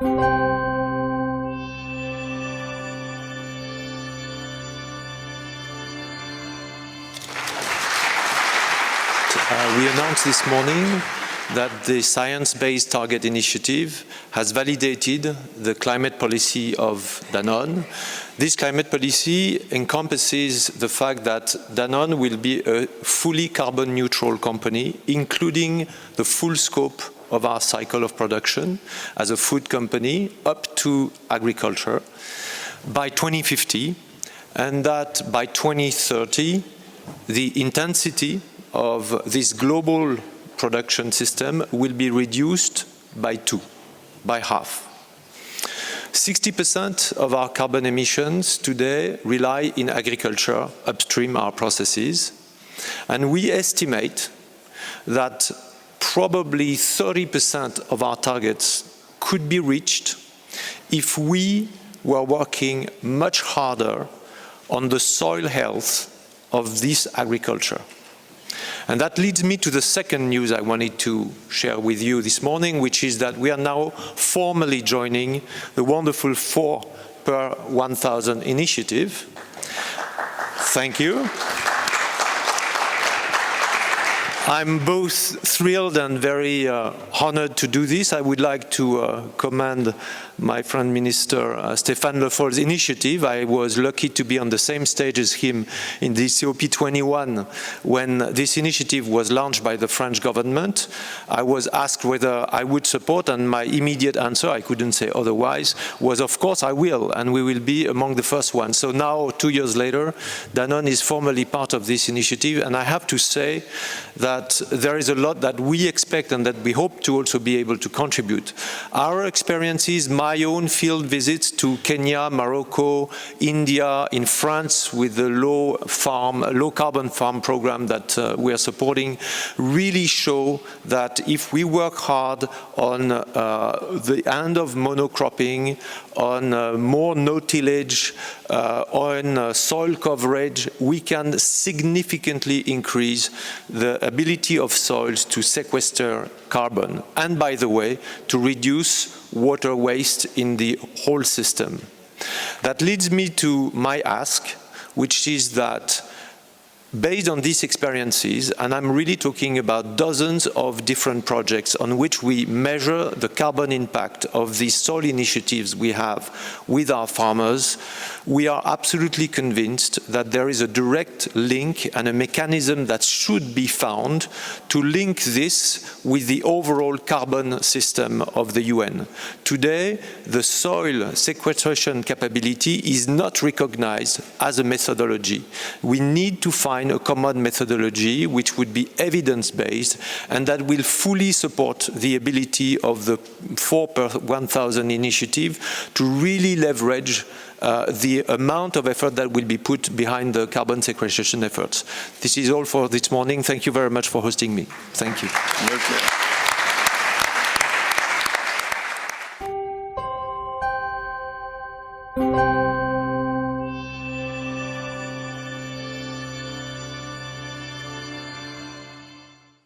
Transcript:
We announced this morning that the Science Based Target Initiative has validated the climate policy of Danone. This climate policy encompasses the fact that Danone will be a fully carbon neutral company, including the full scope of our cycle of production as a food company up to agriculture by 2050, and that by 2030 the intensity of this global production system will be reduced by half. 60% of our carbon emissions today rely in agriculture, upstream our processes, and we estimate that probably 30% of our targets could be reached if we were working much harder on the soil health of this agriculture. And that leads me to the second news I wanted to share with you this morning, which is that we are now formally joining the wonderful 4 per 1,000 initiative. Thank you. I'm both thrilled and very honored to do this. I would like to commend my friend Minister Stéphane Le Folle's initiative. I was lucky to be on the same stage as him in the COP21 when this initiative was launched by the French government. I was asked whether I would support, and my immediate answer, I couldn't say otherwise, was of course I will, and we will be among the first ones. So now, 2 years later, Danone is formally part of this initiative, and I have to say that there is a lot that we expect and that we hope to also be able to contribute. Our experiences, my own field visits to Kenya, Morocco, India, in France with the low carbon farm program that we are supporting, really show that if we work hard on the end of monocropping, on more no-tillage, on soil coverage, we can significantly increase the ability of soils to sequester carbon, and by the way, to reduce water waste in the whole system. That leads me to my ask, which is that based on these experiences, and I'm really talking about dozens of different projects on which we measure the carbon impact of these soil initiatives we have with our farmers, we are absolutely convinced that there is a direct link and a mechanism that should be found to link this with the overall carbon system of the UN. Today, the soil sequestration capability is not recognized as a methodology. We need to find a common methodology which would be evidence-based and that will fully support the ability of the 4 per 1,000 initiative to really leverage the amount of effort that will be put behind the carbon sequestration efforts. This is all for this morning. Thank you very much for hosting me. Thank you. Okay.